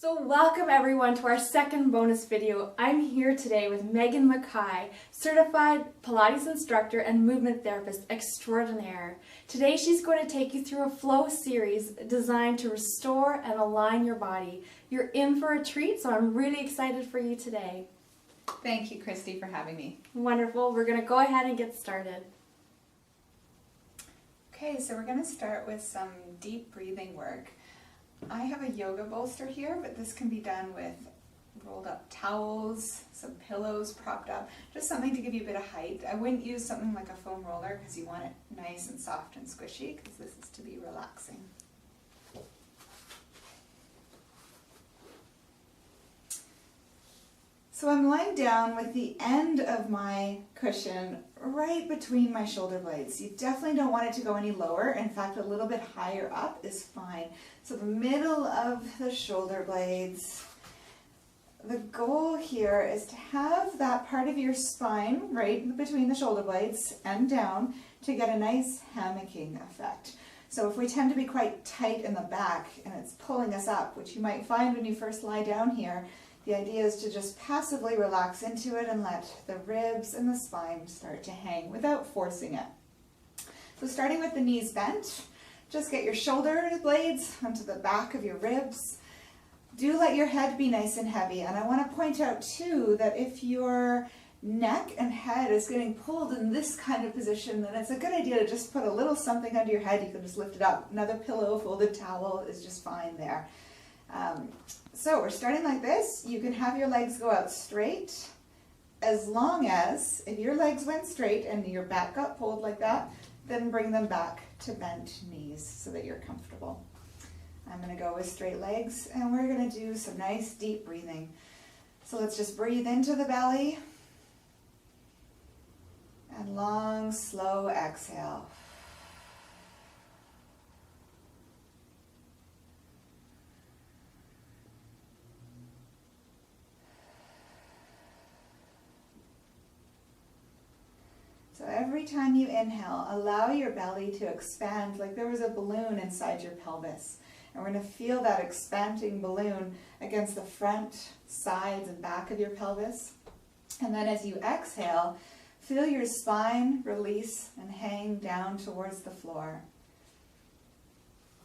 So welcome everyone to our second bonus video. I'm here today with Megan Mackay, certified Pilates instructor and movement therapist extraordinaire. Today she's going to take you through a flow series designed to restore and align your body. You're in for a treat, so I'm really excited for you today. Thank you, Christy, for having me. Wonderful. We're going to go ahead and get started. Okay, so we're going to start with some deep breathing work. I have a yoga bolster here, but this can be done with rolled up towels, some pillows propped up, just something to give you a bit of height. I wouldn't use something like a foam roller because you want it nice and soft and squishy because this is to be relaxing. So I'm lying down with the end of my cushion right between my shoulder blades. You definitely don't want it to go any lower. In fact, a little bit higher up is fine. So the middle of the shoulder blades. The goal here is to have that part of your spine right between the shoulder blades and down to get a nice hammocking effect. So if we tend to be quite tight in the back and it's pulling us up, which you might find when you first lie down here, the idea is to just passively relax into it and let the ribs and the spine start to hang without forcing it. So starting with the knees bent, just get your shoulder blades onto the back of your ribs. Do let your head be nice and heavy. And I want to point out too that if your neck and head is getting pulled in this kind of position, then it's a good idea to just put a little something under your head. You can just lift it up. Another pillow, folded towel is just fine there. So we're starting like this. You can have your legs go out straight as long as, if your legs went straight and your back got pulled like that, then bring them back to bent knees so that you're comfortable. I'm going to go with straight legs and we're going to do some nice deep breathing. So let's just breathe into the belly and long, slow exhale. So every time you inhale, allow your belly to expand like there was a balloon inside your pelvis. And we're going to feel that expanding balloon against the front, sides, and back of your pelvis. And then as you exhale, feel your spine release and hang down towards the floor.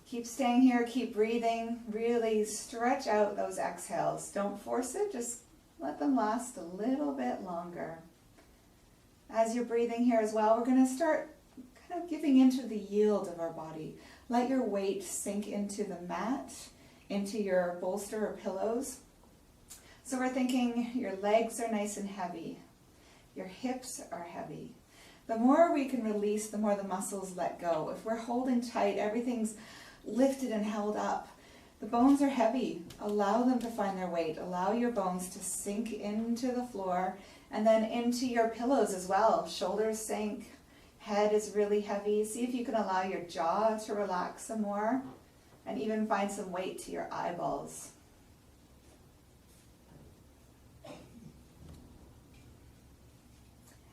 Keep staying here, keep breathing, really stretch out those exhales. Don't force it, just let them last a little bit longer. As you're breathing here as well, we're going to start kind of giving into the yield of our body. Let your weight sink into the mat, into your bolster or pillows. So we're thinking your legs are nice and heavy. Your hips are heavy. The more we can release, the more the muscles let go. If we're holding tight, everything's lifted and held up. The bones are heavy. Allow them to find their weight. Allow your bones to sink into the floor and then into your pillows as well. Shoulders sink, head is really heavy. See if you can allow your jaw to relax some more and even find some weight to your eyeballs.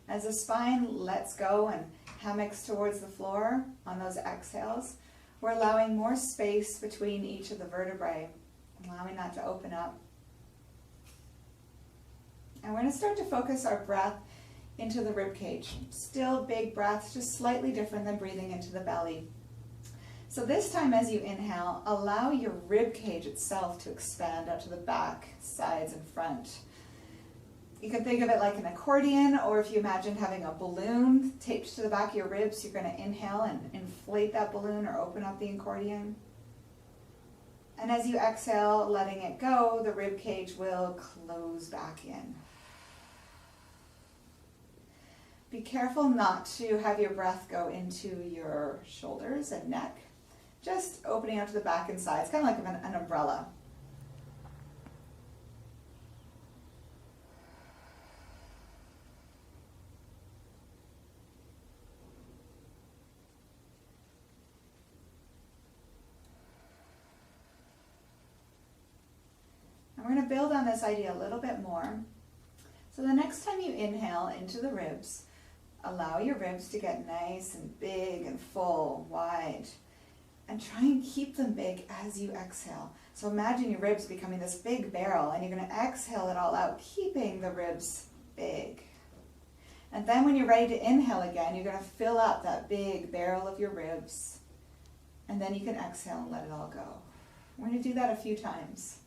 As the spine lets go and hammocks towards the floor on those exhales, we're allowing more space between each of the vertebrae, allowing that to open up. And we're going to start to focus our breath into the rib cage. Still big breaths, just slightly different than breathing into the belly. So this time as you inhale, allow your rib cage itself to expand out to the back, sides, and front. You can think of it like an accordion, or if you imagined having a balloon taped to the back of your ribs, you're going to inhale and inflate that balloon or open up the accordion. And as you exhale, letting it go, the rib cage will close back in. Be careful not to have your breath go into your shoulders and neck. Just opening out to the back and sides, kind of like an umbrella. And we're going to build on this idea a little bit more. So the next time you inhale into the ribs, allow your ribs to get nice and big and full, wide. and try and keep them big as you exhale. So imagine your ribs becoming this big barrel, and you're going to exhale it all out, keeping the ribs big. And then when you're ready to inhale again, you're going to fill up that big barrel of your ribs, and then you can exhale and let it all go. We're going to do that a few times.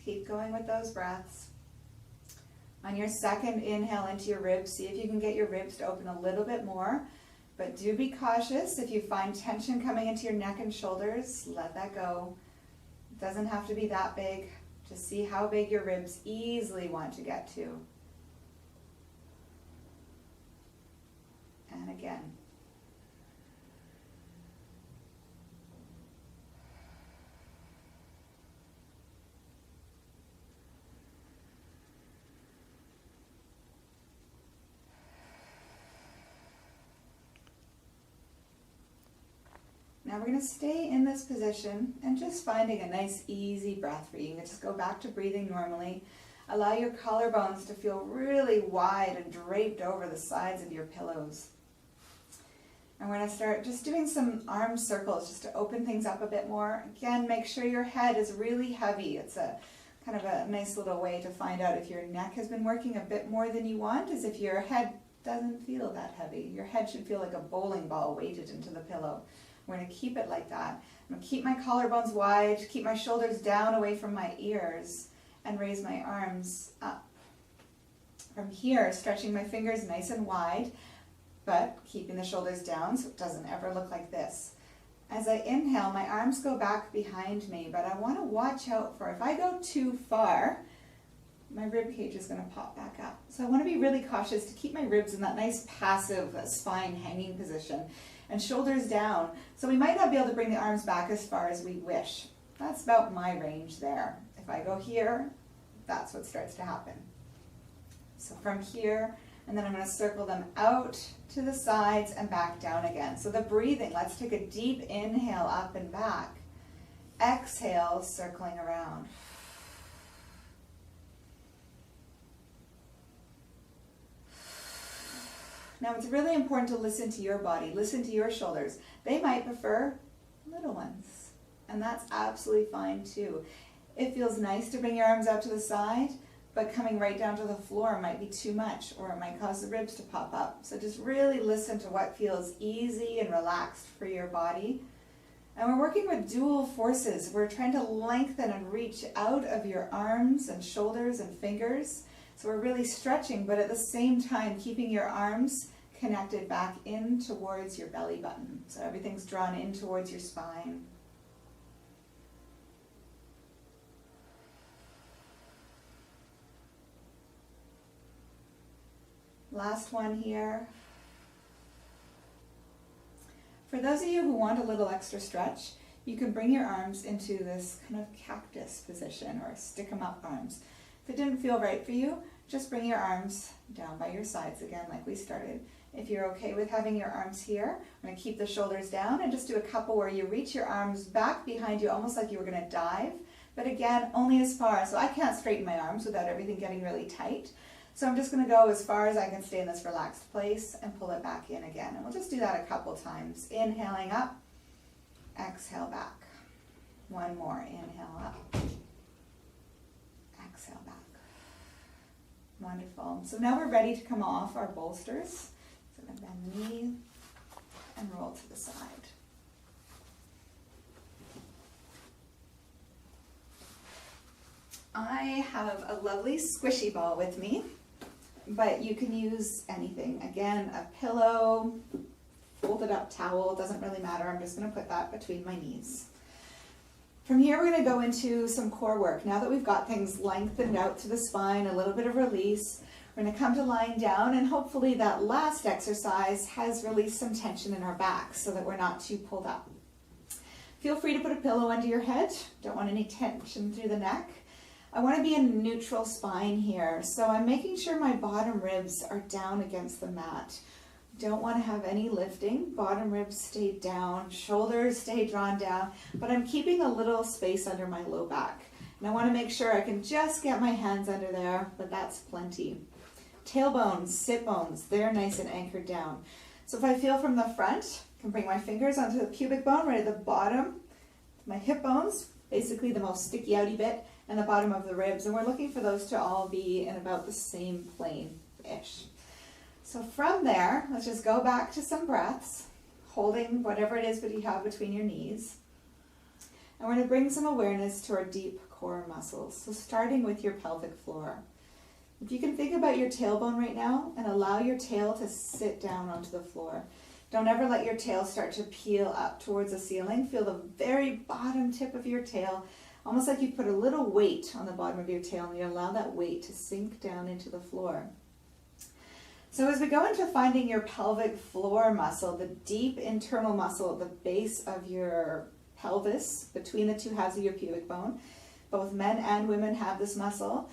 Keep going with those breaths. On your second inhale into your ribs, see if you can get your ribs to open a little bit more. But do be cautious. If you find tension coming into your neck and shoulders, let that go. It doesn't have to be that big. Just see how big your ribs easily want to get to. And again. Now we're going to stay in this position and just finding a nice easy breath for you. You can just go back to breathing normally. Allow your collarbones to feel really wide and draped over the sides of your pillows. And we're going to start just doing some arm circles just to open things up a bit more. Again, make sure your head is really heavy. It's a kind of a nice little way to find out if your neck has been working a bit more than you want, is if your head doesn't feel that heavy. Your head should feel like a bowling ball weighted into the pillow. We're going to keep it like that. I'm going to keep my collarbones wide, keep my shoulders down away from my ears, and raise my arms up. From here, stretching my fingers nice and wide, but keeping the shoulders down so it doesn't ever look like this. As I inhale, my arms go back behind me, but I want to watch out for, if I go too far, my rib cage is going to pop back up. So I want to be really cautious to keep my ribs in that nice passive spine hanging position and shoulders down. So we might not be able to bring the arms back as far as we wish. That's about my range there. If I go here, that's what starts to happen. So from here, and then I'm going to circle them out to the sides and back down again. So the breathing, let's take a deep inhale up and back. Exhale, circling around. Now it's really important to listen to your body, listen to your shoulders. They might prefer little ones, and that's absolutely fine too. It feels nice to bring your arms out to the side, but coming right down to the floor might be too much, or it might cause the ribs to pop up. So just really listen to what feels easy and relaxed for your body. And we're working with dual forces. We're trying to lengthen and reach out of your arms and shoulders and fingers. So we're really stretching, but at the same time keeping your arms connected back in towards your belly button. So everything's drawn in towards your spine. Last one here. For those of you who want a little extra stretch, you can bring your arms into this kind of cactus position or stick 'em up arms. If it didn't feel right for you, just bring your arms down by your sides again like we started. If you're okay with having your arms here, I'm going to keep the shoulders down and just do a couple where you reach your arms back behind you almost like you were going to dive. But again, only as far. So I can't straighten my arms without everything getting really tight. So I'm just going to go as far as I can stay in this relaxed place and pull it back in again. And we'll just do that a couple times. Inhaling up, exhale back. One more, inhale up, exhale back. Wonderful. So now we're ready to come off our bolsters. So I'm going to bend the knee and roll to the side. I have a lovely squishy ball with me, but you can use anything. Again, a pillow, folded up towel, doesn't really matter. I'm just going to put that between my knees. From here, we're going to go into some core work. Now that we've got things lengthened out to the spine, a little bit of release, we're going to come to lying down, and hopefully that last exercise has released some tension in our back so that we're not too pulled up. Feel free to put a pillow under your head. Don't want any tension through the neck. I want to be in neutral spine here, so I'm making sure my bottom ribs are down against the mat. Don't want to have any lifting. Bottom ribs stay down, shoulders stay drawn down, but I'm keeping a little space under my low back. And I want to make sure I can just get my hands under there, but that's plenty. Tailbones, sit bones, they're nice and anchored down. So if I feel from the front, I can bring my fingers onto the pubic bone right at the bottom, my hip bones, basically the most sticky outy bit, and the bottom of the ribs, and we're looking for those to all be in about the same plane-ish. So from there, let's just go back to some breaths, holding whatever it is that you have between your knees. And we're going to bring some awareness to our deep core muscles. So starting with your pelvic floor. If you can think about your tailbone right now and allow your tail to sit down onto the floor. Don't ever let your tail start to peel up towards the ceiling. Feel the very bottom tip of your tail, almost like you put a little weight on the bottom of your tail, and you allow that weight to sink down into the floor. So as we go into finding your pelvic floor muscle, the deep internal muscle at the base of your pelvis, between the two halves of your pubic bone, both men and women have this muscle.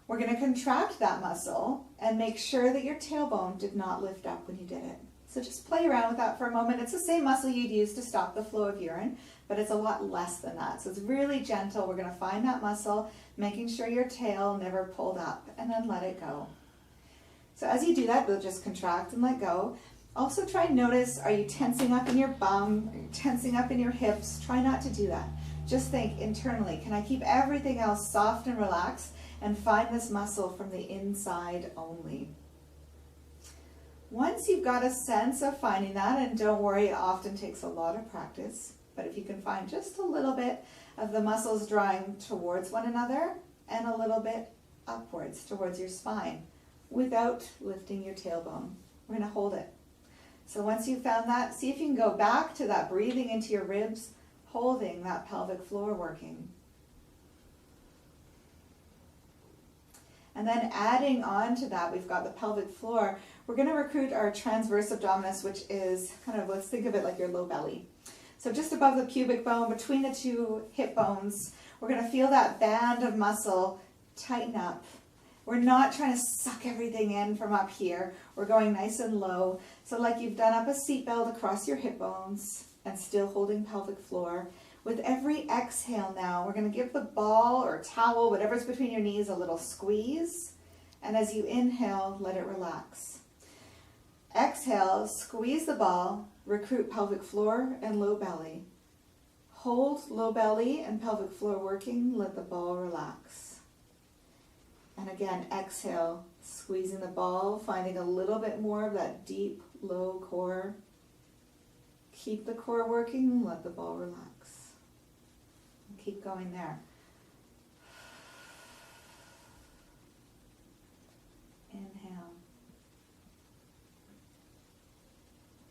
We're going to contract that muscle and make sure that your tailbone did not lift up when you did it. So just play around with that for a moment. It's the same muscle you'd use to stop the flow of urine, but it's a lot less than that. So it's really gentle. We're going to find that muscle, making sure your tail never pulled up, and then let it go. So as you do that, they'll just contract and let go. Also try and notice, are you tensing up in your bum? Are you tensing up in your hips? Try not to do that. Just think internally, can I keep everything else soft and relaxed and find this muscle from the inside only? Once you've got a sense of finding that, and don't worry, it often takes a lot of practice, but if you can find just a little bit of the muscles drawing towards one another and a little bit upwards towards your spine without lifting your tailbone, we're going to hold it. So once you've found that, see if you can go back to that breathing into your ribs, holding that pelvic floor working. And then adding on to that, we've got the pelvic floor. We're going to recruit our transverse abdominis, which is kind of, let's think of it like your low belly. So just above the pubic bone, between the two hip bones, we're going to feel that band of muscle tighten up. We're not trying to suck everything in from up here. We're going nice and low. So like you've done up a seatbelt across your hip bones and still holding pelvic floor. With every exhale now, we're going to give the ball or towel, whatever's between your knees, a little squeeze. And as you inhale, let it relax. Exhale, squeeze the ball, recruit pelvic floor and low belly. Hold low belly and pelvic floor working, let the ball relax. And again, exhale, squeezing the ball, finding a little bit more of that deep, low core. Keep the core working, let the ball relax. Keep going there. Inhale.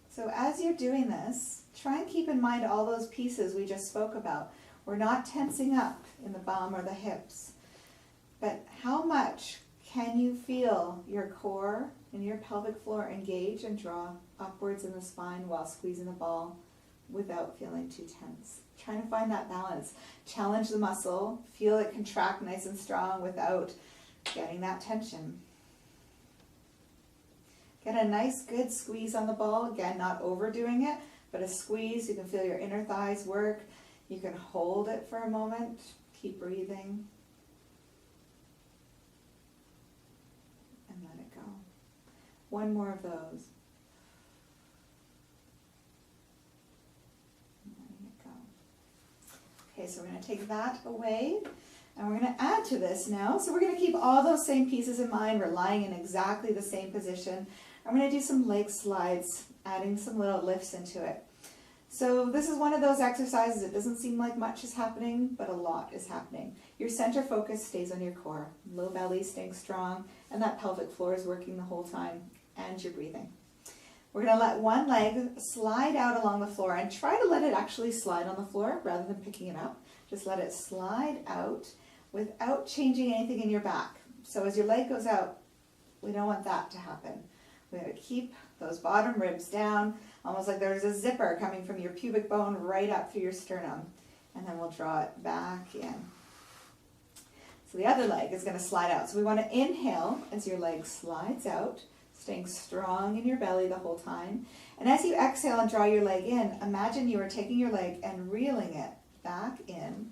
So as you're doing this, try and keep in mind all those pieces we just spoke about. We're not tensing up in the bum or the hips, but how much can you feel your core and your pelvic floor engage and draw upwards in the spine while squeezing the ball without feeling too tense? Trying to find that balance. Challenge the muscle, feel it contract nice and strong without getting that tension. Get a nice good squeeze on the ball. Again, not overdoing it, but a squeeze. You can feel your inner thighs work. You can hold it for a moment. Keep breathing. And let it go. One more of those. Okay, so we're going to take that away, and we're going to add to this now. So we're going to keep all those same pieces in mind. We're lying in exactly the same position. I'm going to do some leg slides, adding some little lifts into it. So this is one of those exercises. It doesn't seem like much is happening, but a lot is happening. Your center focus stays on your core. Low belly staying strong, and that pelvic floor is working the whole time, and you're breathing. We're going to let one leg slide out along the floor and try to let it actually slide on the floor rather than picking it up. Just let it slide out without changing anything in your back. So as your leg goes out, we don't want that to happen. We're going to keep those bottom ribs down, almost like there's a zipper coming from your pubic bone right up through your sternum. And then we'll draw it back in. So the other leg is going to slide out. So we want to inhale as your leg slides out, staying strong in your belly the whole time. And as you exhale and draw your leg in, imagine you are taking your leg and reeling it back in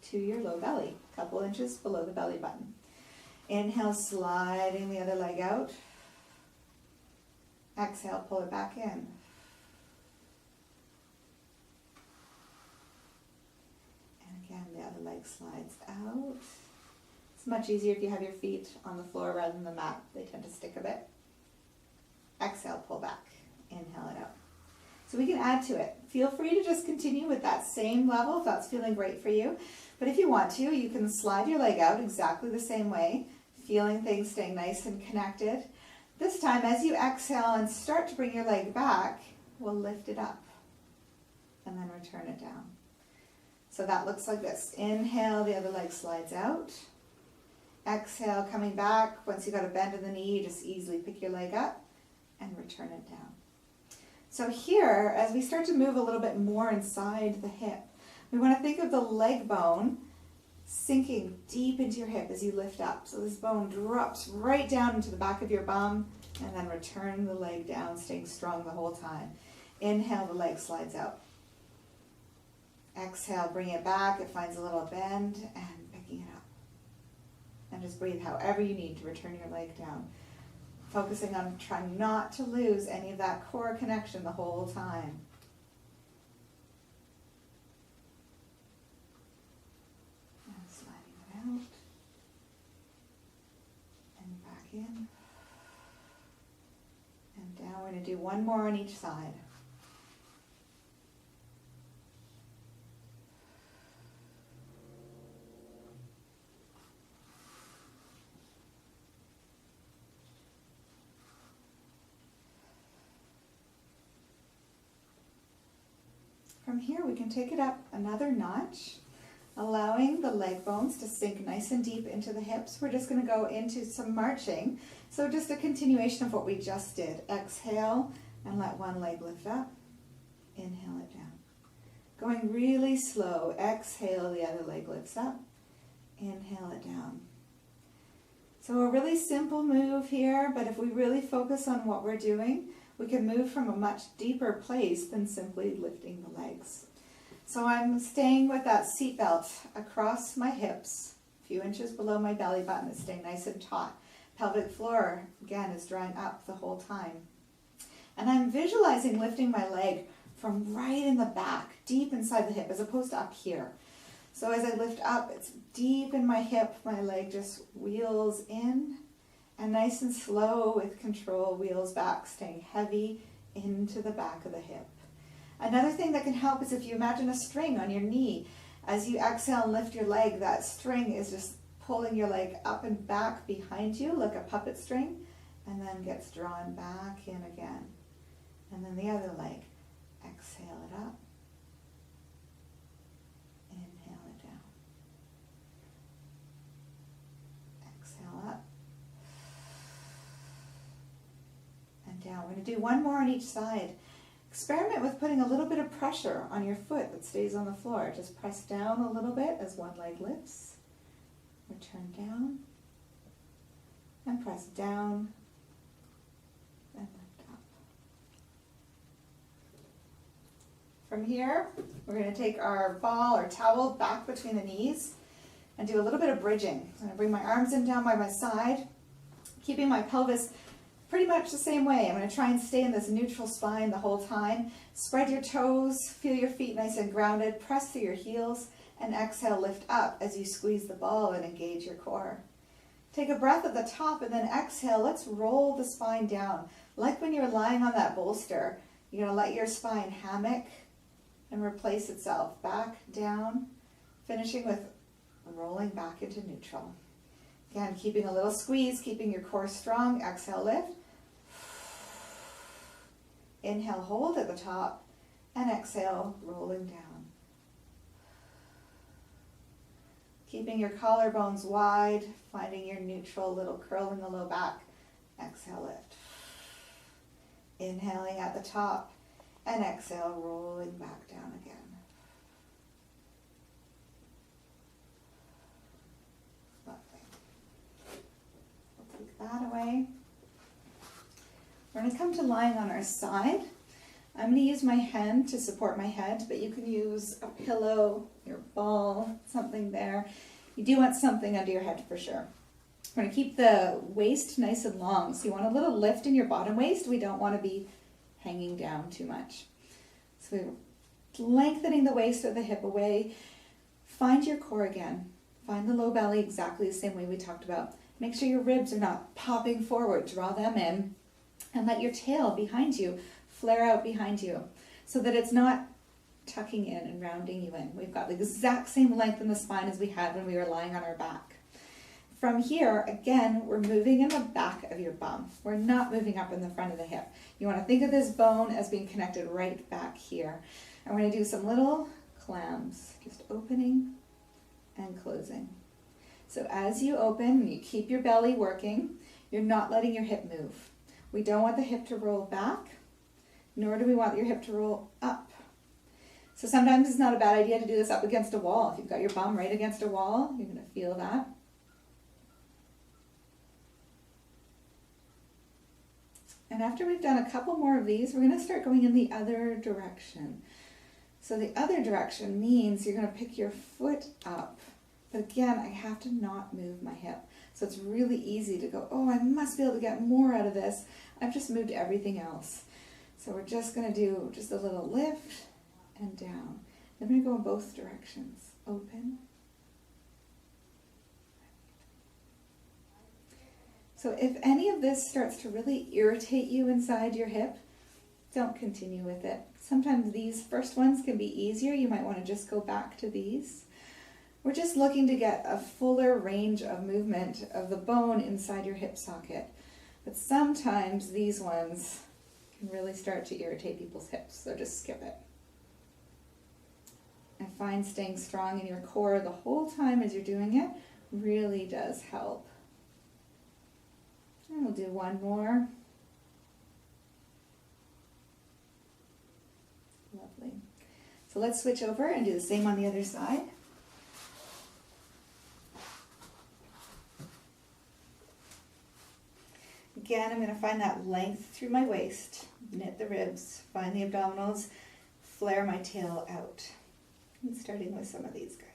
to your low belly, a couple inches below the belly button. Inhale, sliding the other leg out. Exhale, pull it back in. And again, the other leg slides out. It's much easier if you have your feet on the floor rather than the mat. They tend to stick a bit. Exhale, pull back. Inhale it out. So we can add to it. Feel free to just continue with that same level if that's feeling great for you. But if you want to, you can slide your leg out exactly the same way, feeling things staying nice and connected. This time, as you exhale and start to bring your leg back, we'll lift it up and then return it down. So that looks like this. Inhale, the other leg slides out. Exhale, coming back. Once you've got a bend in the knee, just easily pick your leg up and return it down. So here, as we start to move a little bit more inside the hip, we want to think of the leg bone sinking deep into your hip as you lift up. So this bone drops right down into the back of your bum and then return the leg down, staying strong the whole time. Inhale, the leg slides out. Exhale, bring it back. It finds a little bend and picking it up. And just breathe however you need to return your leg down. Focusing on trying not to lose any of that core connection the whole time. And sliding it out. And back in. And down. We're going to do one more on each side. From here, we can take it up another notch, allowing the leg bones to sink nice and deep into the hips. We're just going to go into some marching. So just a continuation of what we just did. Exhale and let one leg lift up. Inhale it down. Going really slow. Exhale, the other leg lifts up. Inhale it down. So a really simple move here, but if we really focus on what we're doing, we can move from a much deeper place than simply lifting the legs. So I'm staying with that seat belt across my hips, a few inches below my belly button. It's staying nice and taut. Pelvic floor, again, is drawing up the whole time. And I'm visualizing lifting my leg from right in the back, deep inside the hip, as opposed to up here. So as I lift up, it's deep in my hip. My leg just wheels in. And nice and slow with control, wheels back, staying heavy into the back of the hip. Another thing that can help is if you imagine a string on your knee. As you exhale and lift your leg, that string is just pulling your leg up and back behind you like a puppet string, and then gets drawn back in again. And then the other leg, exhale it up. Inhale it down. Exhale up. Down. We're going to do one more on each side. Experiment with putting a little bit of pressure on your foot that stays on the floor. Just press down a little bit as one leg lifts. Return down. And press down. And lift up. From here, we're going to take our ball or towel back between the knees and do a little bit of bridging. I'm going to bring my arms in down by my side, keeping my pelvis pretty much the same way. I'm going to try and stay in this neutral spine the whole time. Spread your toes, feel your feet nice and grounded, press through your heels, and exhale, lift up as you squeeze the ball and engage your core. Take a breath at the top and then exhale. Let's roll the spine down. Like when you're lying on that bolster, you're going to let your spine hammock and replace itself. Back, down, finishing with rolling back into neutral. Again, keeping a little squeeze, keeping your core strong. Exhale, lift. Inhale, hold at the top, and exhale, rolling down. Keeping your collarbones wide, finding your neutral little curl in the low back. Exhale, lift. Inhaling at the top, and exhale, rolling back down again. that away. We're going to come to lying on our side. I'm going to use my hand to support my head, but you can use a pillow, your ball, something there. You do want something under your head for sure. We're going to keep the waist nice and long. So you want a little lift in your bottom waist. We don't want to be hanging down too much. So we're lengthening the waist or the hip away. Find your core again. Find the low belly exactly the same way we talked about. Make sure your ribs are not popping forward. Draw them in. And let your tail behind you flare out behind you so that it's not tucking in and rounding you in. We've got the exact same length in the spine as we had when we were lying on our back. From here, again, we're moving in the back of your bum. We're not moving up in the front of the hip. You want to think of this bone as being connected right back here. And we're going to do some little clams, just opening and closing. So as you open, you keep your belly working. You're not letting your hip move. We don't want the hip to roll back, nor do we want your hip to roll up. So sometimes it's not a bad idea to do this up against a wall. If you've got your bum right against a wall, you're going to feel that. And after we've done a couple more of these, we're going to start going in the other direction. So the other direction means you're going to pick your foot up. But again, I have to not move my hip. So it's really easy to go, oh, I must be able to get more out of this. I've just moved everything else. So we're just going to do just a little lift and down. Then we're going to go in both directions. Open. So if any of this starts to really irritate you inside your hip, don't continue with it. Sometimes these first ones can be easier. You might want to just go back to these. We're just looking to get a fuller range of movement of the bone inside your hip socket. But sometimes these ones can really start to irritate people's hips, so just skip it. And find staying strong in your core the whole time as you're doing it really does help. And we'll do one more. Lovely. So let's switch over and do the same on the other side. Again, I'm going to find that length through my waist, knit the ribs, find the abdominals, flare my tail out. And starting with some of these guys.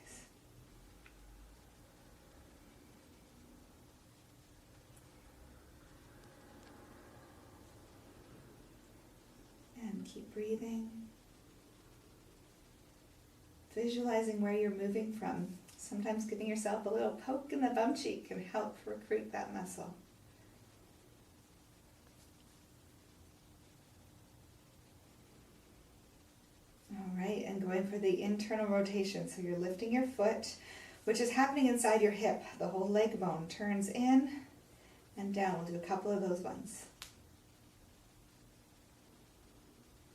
And keep breathing. Visualizing where you're moving from. Sometimes giving yourself a little poke in the bum cheek can help recruit that muscle. All right, and going for the internal rotation. So you're lifting your foot, which is happening inside your hip. The whole leg bone turns in and down. We'll do a couple of those ones.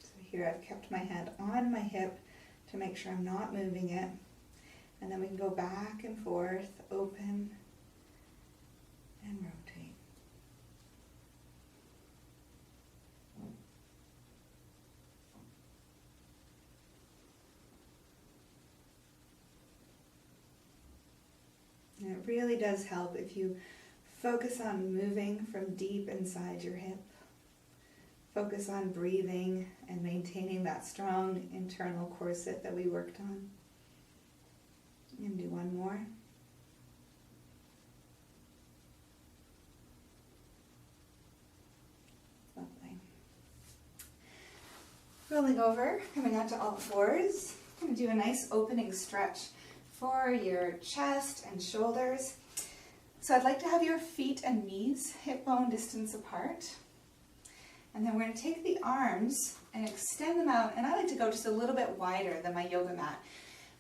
So here I've kept my hand on my hip to make sure I'm not moving it. And then we can go back and forth, open and rotate. And it really does help if you focus on moving from deep inside your hip. Focus on breathing and maintaining that strong internal corset that we worked on. And do one more. Lovely. Rolling over, coming out to all fours. I'm going to do a nice opening stretch for your chest and shoulders. So I'd like to have your feet and knees hip bone distance apart. And then we're going to take the arms and extend them out, and I like to go just a little bit wider than my yoga mat.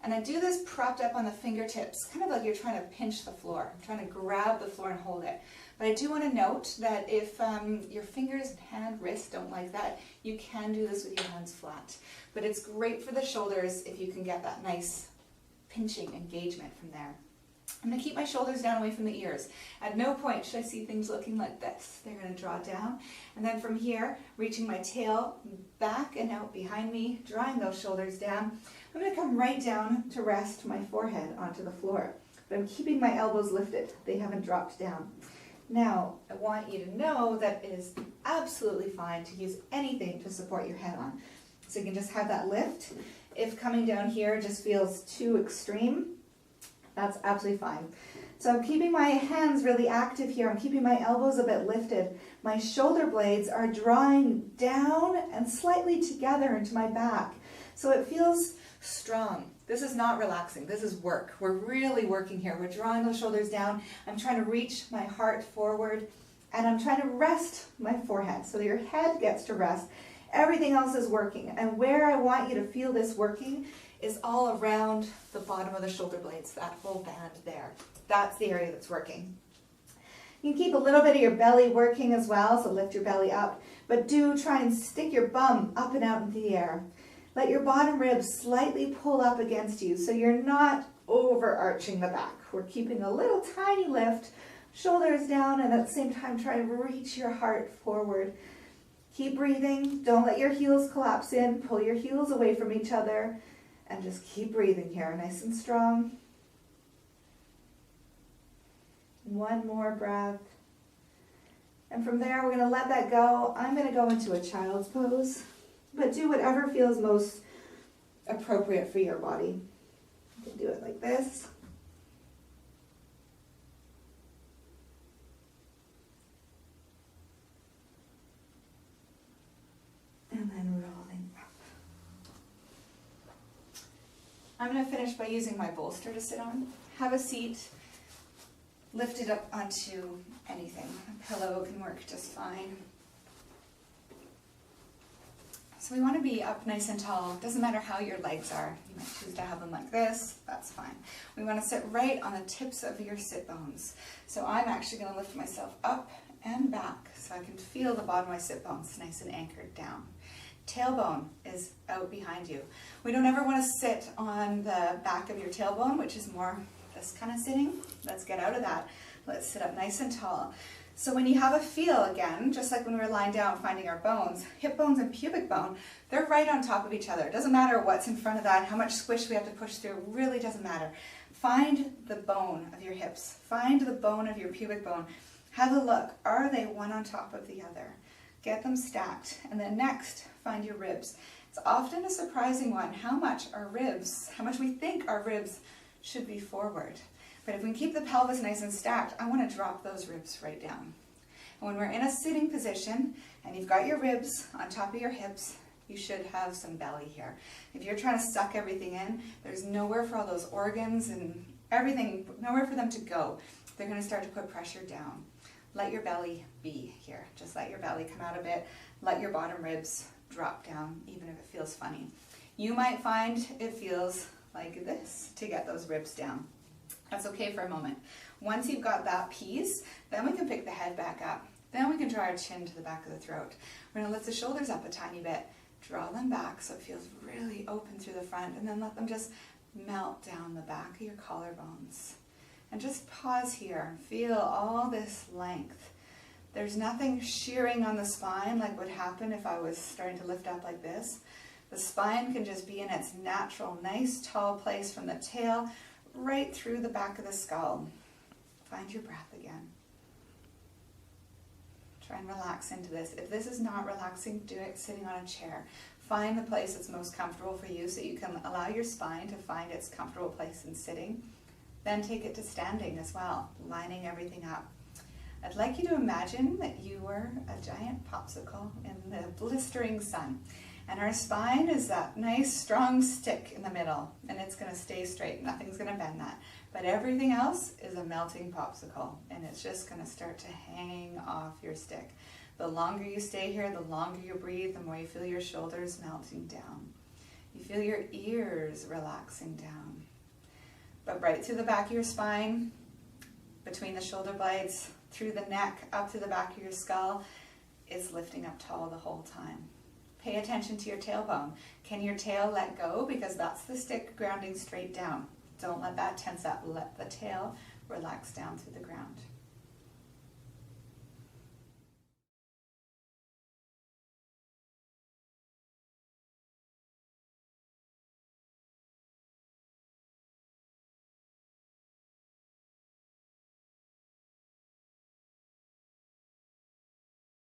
And I do this propped up on the fingertips, kind of like you're trying to pinch the floor. I'm trying to grab the floor and hold it. But I do want to note that if your fingers, hand, wrist don't like that, you can do this with your hands flat. But it's great for the shoulders if you can get that nice pinching engagement from there. I'm going to keep my shoulders down away from the ears. At no point should I see things looking like this. They're going to draw down. And then from here, reaching my tail back and out behind me, drawing those shoulders down. I'm going to come right down to rest my forehead onto the floor. But I'm keeping my elbows lifted. They haven't dropped down. Now, I want you to know that it is absolutely fine to use anything to support your head on. So you can just have that lift. If coming down here just feels too extreme, that's absolutely fine. So I'm keeping my hands really active here. I'm keeping my elbows a bit lifted. My shoulder blades are drawing down and slightly together into my back. So it feels strong. This is not relaxing. This is work. We're really working here. We're drawing those shoulders down. I'm trying to reach my heart forward, and I'm trying to rest my forehead so that your head gets to rest. Everything else is working. And where I want you to feel this working is all around the bottom of the shoulder blades, that whole band there. That's the area that's working. You can keep a little bit of your belly working as well, so lift your belly up, but do try and stick your bum up and out into the air. Let your bottom ribs slightly pull up against you so you're not overarching the back. We're keeping a little tiny lift, shoulders down, and at the same time try to reach your heart forward. Keep breathing. Don't let your heels collapse in. Pull your heels away from each other and just keep breathing here, nice and strong. One more breath. And from there, we're going to let that go. I'm going to go into a child's pose, but do whatever feels most appropriate for your body. You can do it like this. And then rolling up. I'm going to finish by using my bolster to sit on. Have a seat. Lift it up onto anything. A pillow can work just fine. So we want to be up nice and tall. Doesn't matter how your legs are. You might choose to have them like this. That's fine. We want to sit right on the tips of your sit bones. So I'm actually going to lift myself up and back so I can feel the bottom of my sit bones nice and anchored down. Tailbone is out behind you. We don't ever want to sit on the back of your tailbone, which is more this kind of sitting. Let's get out of that. Let's sit up nice and tall. So when you have a feel again, just like when we were lying down finding our bones, hip bones and pubic bone, they're right on top of each other. It doesn't matter what's in front of that, how much squish we have to push through, it really doesn't matter. Find the bone of your hips. Find the bone of your pubic bone. Have a look. Are they one on top of the other? Get them stacked. And then next, find your ribs. It's often a surprising one how much we think our ribs should be forward. But if we can keep the pelvis nice and stacked, I want to drop those ribs right down. And when we're in a sitting position and you've got your ribs on top of your hips, you should have some belly here. If you're trying to suck everything in, there's nowhere for all those organs and everything, nowhere for them to go. They're going to start to put pressure down. Let your belly be here. Just let your belly come out a bit. Let your bottom ribs drop down, even if it feels funny. You might find it feels like this to get those ribs down. That's okay for a moment. Once you've got that piece, then we can pick the head back up. Then we can draw our chin to the back of the throat. We're going to lift the shoulders up a tiny bit. Draw them back so it feels really open through the front, and then let them just melt down the back of your collarbones. And just pause here and feel all this length. There's nothing shearing on the spine like would happen if I was starting to lift up like this. The spine can just be in its natural, nice, tall place from the tail right through the back of the skull. Find your breath again. Try and relax into this. If this is not relaxing, do it sitting on a chair. Find the place that's most comfortable for you so you can allow your spine to find its comfortable place in sitting. Then take it to standing as well, lining everything up. I'd like you to imagine that you were a giant popsicle in the blistering sun. And our spine is that nice strong stick in the middle, and it's going to stay straight. Nothing's going to bend that. But everything else is a melting popsicle, and it's just going to start to hang off your stick. The longer you stay here, the longer you breathe, the more you feel your shoulders melting down. You feel your ears relaxing down. But right through the back of your spine, between the shoulder blades, through the neck, up to the back of your skull, is lifting up tall the whole time. Pay attention to your tailbone. Can your tail let go? Because that's the stick grounding straight down. Don't let that tense up. Let the tail relax down through the ground.